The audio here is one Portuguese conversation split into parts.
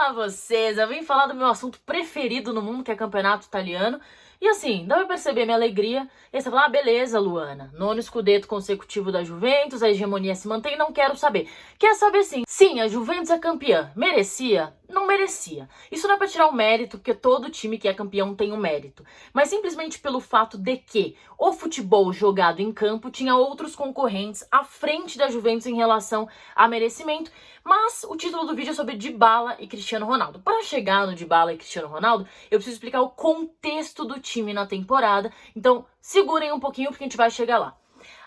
Olá vocês, eu vim falar do meu assunto preferido no mundo, que é campeonato italiano. E assim, dá pra perceber minha alegria. E aí você fala, beleza, Luana, nono scudetto consecutivo da Juventus, a hegemonia se mantém, não quero saber. Quer saber sim. Sim, a Juventus é campeã. Merecia? Não merecia. Isso não é pra tirar o mérito, porque todo time que é campeão tem um mérito. Mas simplesmente pelo fato de que o futebol jogado em campo tinha outros concorrentes à frente da Juventus em relação a merecimento. Mas o título do vídeo é sobre Dybala e Cristiano Ronaldo. Para chegar no Dybala e Cristiano Ronaldo, eu preciso explicar o contexto do time na temporada. Então, segurem um pouquinho porque a gente vai chegar lá.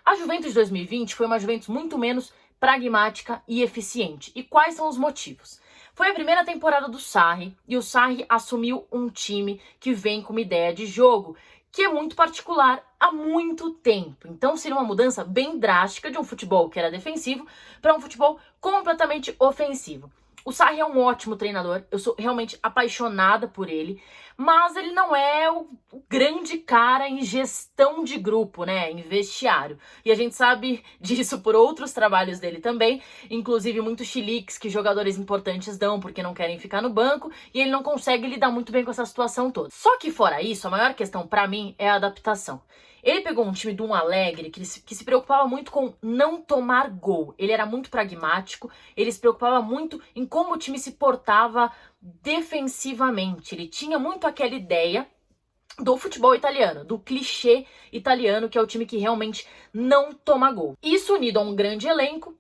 A Juventus de 2020 foi uma Juventus muito menos pragmática e eficiente. E quais são os motivos? Foi a primeira temporada do Sarri e o Sarri assumiu um time que vem com uma ideia de jogo que é muito particular há muito tempo. Então seria uma mudança bem drástica de um futebol que era defensivo para um futebol completamente ofensivo. O Sarri é um ótimo treinador, eu sou realmente apaixonada por ele, mas ele não é o grande cara em gestão de grupo, né, em vestiário. E a gente sabe disso por outros trabalhos dele também, inclusive muitos chiliques que jogadores importantes dão porque não querem ficar no banco, e ele não consegue lidar muito bem com essa situação toda. Só que fora isso, a maior questão pra mim é a adaptação. Ele pegou um time de um Alegre que se preocupava muito com não tomar gol. Ele era muito pragmático, ele se preocupava muito em como o time se portava defensivamente. Ele tinha muito aquela ideia do futebol italiano, do clichê italiano, que é o time que realmente não toma gol. Isso unido a um grande elenco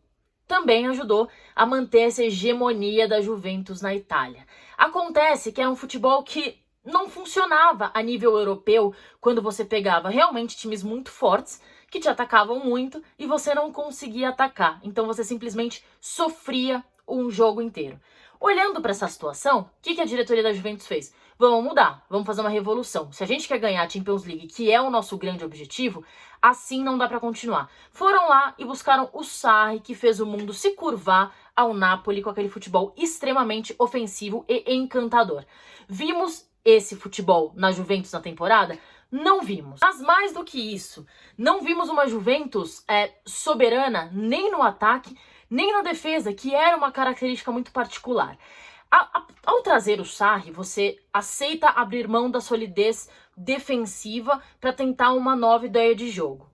também ajudou a manter essa hegemonia da Juventus na Itália. Acontece que era um futebol que não funcionava a nível europeu quando você pegava realmente times muito fortes que te atacavam muito e você não conseguia atacar. Então você simplesmente sofria um jogo inteiro. Olhando para essa situação, o que a diretoria da Juventus fez? Vamos mudar, vamos fazer uma revolução. Se a gente quer ganhar a Champions League, que é o nosso grande objetivo, assim não dá para continuar. Foram lá e buscaram o Sarri, que fez o mundo se curvar ao Napoli com aquele futebol extremamente ofensivo e encantador. Vimos esse futebol na Juventus na temporada? Não vimos. Mas mais do que isso, não vimos uma Juventus soberana nem no ataque, nem na defesa, que era uma característica muito particular. Ao trazer o Sarri, você aceita abrir mão da solidez defensiva para tentar uma nova ideia de jogo.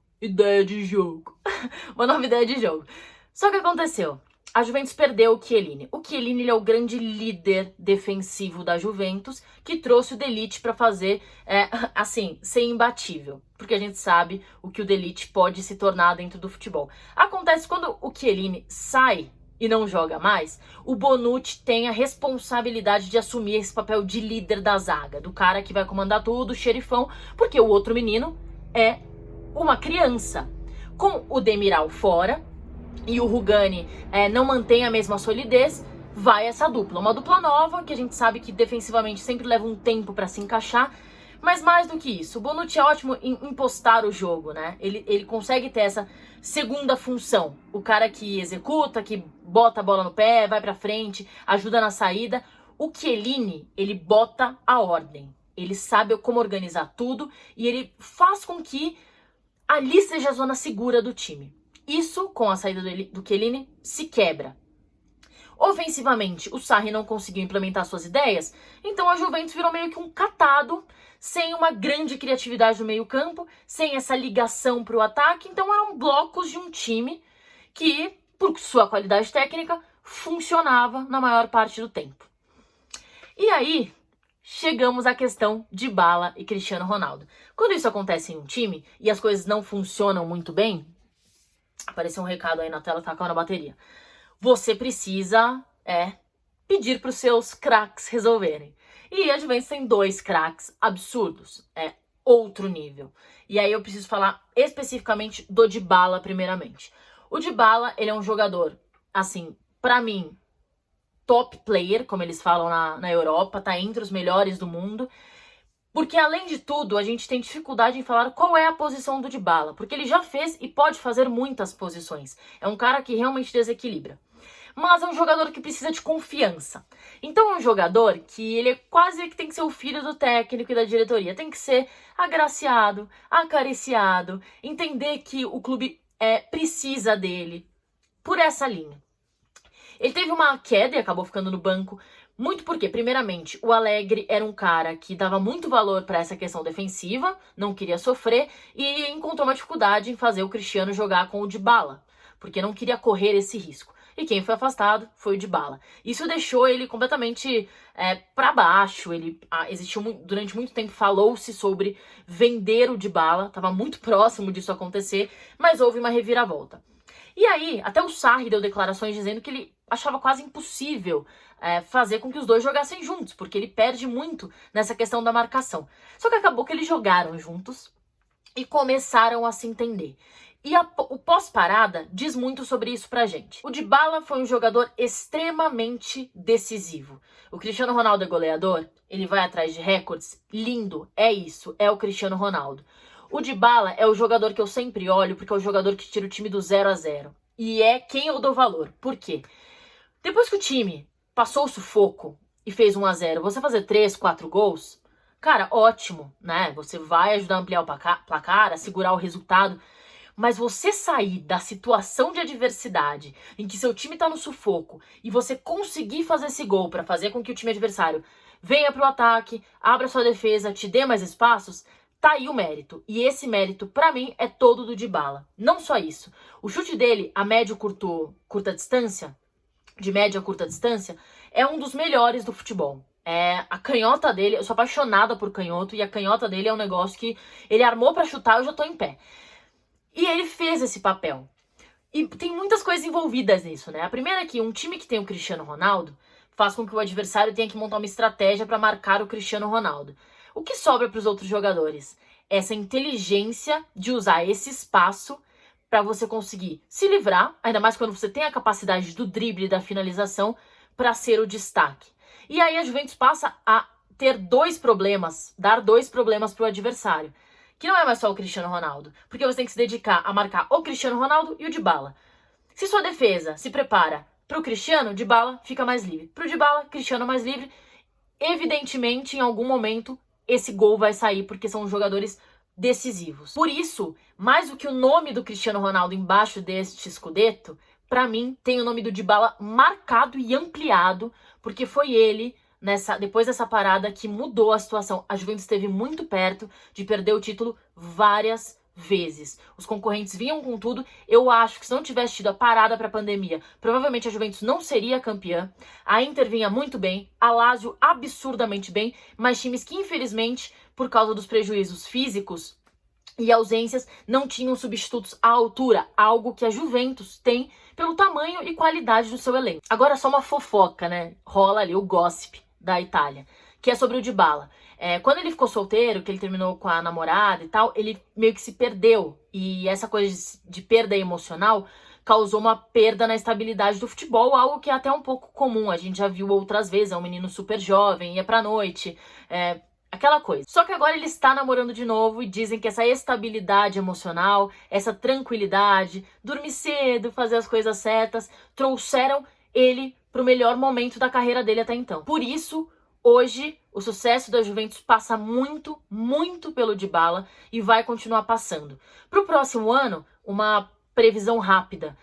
Uma nova ideia de jogo. Só que aconteceu. A Juventus perdeu o Chiellini. O Chiellini ele é o grande líder defensivo da Juventus, que trouxe o De Ligt para fazer, assim, ser imbatível. Porque a gente sabe o que o De Ligt pode se tornar dentro do futebol. Acontece quando o Chiellini sai e não joga mais, o Bonucci tem a responsabilidade de assumir esse papel de líder da zaga, do cara que vai comandar tudo, o xerifão, porque o outro menino é uma criança. Com o Demiral fora e o Rugani não mantém a mesma solidez, vai essa dupla. Uma dupla nova, que a gente sabe que defensivamente sempre leva um tempo para se encaixar, mas mais do que isso, o Bonucci é ótimo em impostar o jogo, né? Ele consegue ter essa segunda função. O cara que executa, que bota a bola no pé, vai pra frente, ajuda na saída. O Chiellini, ele bota a ordem. Ele sabe como organizar tudo e ele faz com que ali seja a zona segura do time. Isso, com a saída do Chiellini, se quebra. Ofensivamente, o Sarri não conseguiu implementar suas ideias, então a Juventus virou meio que um catado, sem uma grande criatividade no meio campo, sem essa ligação para o ataque, então eram blocos de um time que, por sua qualidade técnica, funcionava na maior parte do tempo. E aí, chegamos à questão de Dybala e Cristiano Ronaldo. Quando isso acontece em um time e as coisas não funcionam muito bem, apareceu um recado aí na tela, tá acabando a bateria. Você precisa pedir para os seus craques resolverem. E a Juventus tem dois craques absurdos. É outro nível. E aí eu preciso falar especificamente do Dybala primeiramente. O Dybala, ele é um jogador, assim, pra mim, top player, como eles falam na Europa, tá entre os melhores do mundo. Porque, além de tudo, a gente tem dificuldade em falar qual é a posição do Dybala. Porque ele já fez e pode fazer muitas posições. É um cara que realmente desequilibra. Mas é um jogador que precisa de confiança. Então é um jogador que ele é quase que tem que ser o filho do técnico e da diretoria. Tem que ser agraciado, acariciado, entender que o clube precisa dele. Por essa linha. Ele teve uma queda e acabou ficando no banco Muito porque, primeiramente, o Allegri era um cara que dava muito valor para essa questão defensiva, não queria sofrer e encontrou uma dificuldade em fazer o Cristiano jogar com o Dybala, porque não queria correr esse risco. E quem foi afastado foi o Dybala. Isso deixou ele completamente para baixo. Ele existiu durante muito tempo, falou-se sobre vender o Dybala, estava muito próximo disso acontecer, mas houve uma reviravolta. E aí, até o Sarri deu declarações dizendo que ele achava quase impossível fazer com que os dois jogassem juntos, porque ele perde muito nessa questão da marcação. Só que acabou que eles jogaram juntos e começaram a se entender. E o pós-parada diz muito sobre isso pra gente. O Dybala foi um jogador extremamente decisivo. O Cristiano Ronaldo é goleador, ele vai atrás de recordes, lindo, é isso, é o Cristiano Ronaldo. O Dybala é o jogador que eu sempre olho, porque é o jogador que tira o time do 0-0. E é quem eu dou valor. Por quê? Depois que o time passou o sufoco e fez 1-0, você fazer 3, 4 gols, cara, ótimo, né? Você vai ajudar a ampliar o placar, a segurar o resultado. Mas você sair da situação de adversidade, em que seu time tá no sufoco, e você conseguir fazer esse gol para fazer com que o time adversário venha pro ataque, abra sua defesa, te dê mais espaços, tá aí o mérito. E esse mérito, pra mim, é todo do Dybala. Não só isso. O chute dele a médio curta distância, de média a curta distância, é um dos melhores do futebol. A canhota dele, eu sou apaixonada por canhoto, e a canhota dele é um negócio que ele armou pra chutar, eu já tô em pé. E ele fez esse papel. E tem muitas coisas envolvidas nisso, né? A primeira é que um time que tem o Cristiano Ronaldo faz com que o adversário tenha que montar uma estratégia para marcar o Cristiano Ronaldo. O que sobra para os outros jogadores? Essa inteligência de usar esse espaço para você conseguir se livrar, ainda mais quando você tem a capacidade do drible e da finalização para ser o destaque. E aí a Juventus passa a ter dois problemas, dar dois problemas para o adversário. Que não é mais só o Cristiano Ronaldo, porque você tem que se dedicar a marcar o Cristiano Ronaldo e o Dybala. Se sua defesa se prepara pro Cristiano, Dybala fica mais livre. Pro Dybala, Cristiano mais livre. Evidentemente, em algum momento, esse gol vai sair, porque são jogadores decisivos. Por isso, mais do que o nome do Cristiano Ronaldo embaixo deste Scudetto, pra mim, tem o nome do Dybala marcado e ampliado, porque foi ele, depois dessa parada, que mudou a situação. A Juventus esteve muito perto de perder o título várias vezes. Os concorrentes vinham com tudo. Eu acho que se não tivesse tido a parada para a pandemia, provavelmente a Juventus não seria campeã. A Inter vinha muito bem, a Lazio absurdamente bem, mas times que infelizmente, por causa dos prejuízos físicos e ausências, não tinham substitutos à altura, algo que a Juventus tem pelo tamanho e qualidade do seu elenco. Agora só uma fofoca, né? Rola ali o gossip da Itália, que é sobre o Dybala. Quando ele ficou solteiro, que ele terminou com a namorada e tal, ele meio que se perdeu. E essa coisa de perda emocional causou uma perda na estabilidade do futebol, algo que é até um pouco comum. A gente já viu outras vezes, é um menino super jovem, ia pra noite, aquela coisa. Só que agora ele está namorando de novo e dizem que essa estabilidade emocional, essa tranquilidade, dormir cedo, fazer as coisas certas, trouxeram ele pro melhor momento da carreira dele até então. Por isso, hoje, o sucesso da Juventus passa muito, muito pelo Dybala e vai continuar passando. Pro próximo ano, uma previsão rápida.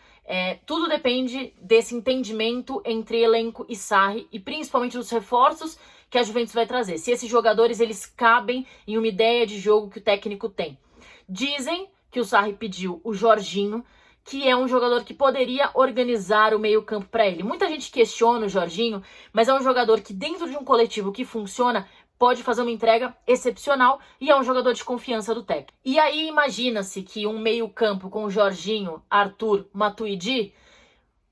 Tudo depende desse entendimento entre elenco e Sarri e principalmente dos reforços que a Juventus vai trazer. Se esses jogadores eles cabem em uma ideia de jogo que o técnico tem. Dizem que o Sarri pediu o Jorginho, que é um jogador que poderia organizar o meio-campo para ele. Muita gente questiona o Jorginho, mas é um jogador que dentro de um coletivo que funciona pode fazer uma entrega excepcional e é um jogador de confiança do técnico. E aí imagina-se que um meio-campo com o Jorginho, Arthur, Matuidi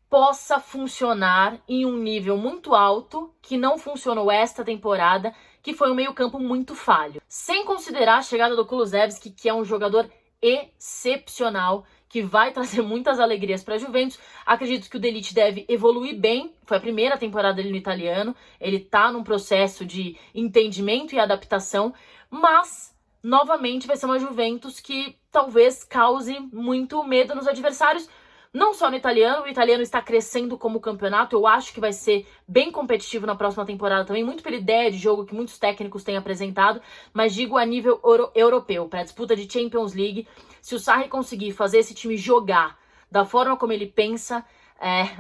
possa funcionar em um nível muito alto que não funcionou esta temporada, que foi um meio-campo muito falho. Sem considerar a chegada do Kulusevski, que é um jogador excepcional, que vai trazer muitas alegrias para a Juventus. Acredito que o De Ligt deve evoluir bem. Foi a primeira temporada dele no italiano. Ele tá num processo de entendimento e adaptação, mas novamente vai ser uma Juventus que talvez cause muito medo nos adversários. Não só no italiano, o italiano está crescendo como campeonato, eu acho que vai ser bem competitivo na próxima temporada também, muito pela ideia de jogo que muitos técnicos têm apresentado, mas digo a nível europeu, para a disputa de Champions League, se o Sarri conseguir fazer esse time jogar da forma como ele pensa,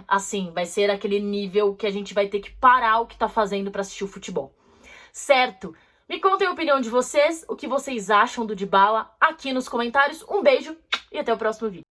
assim, vai ser aquele nível que a gente vai ter que parar o que tá fazendo pra assistir o futebol. Certo? Me contem a opinião de vocês, o que vocês acham do Dybala aqui nos comentários. Um beijo e até o próximo vídeo.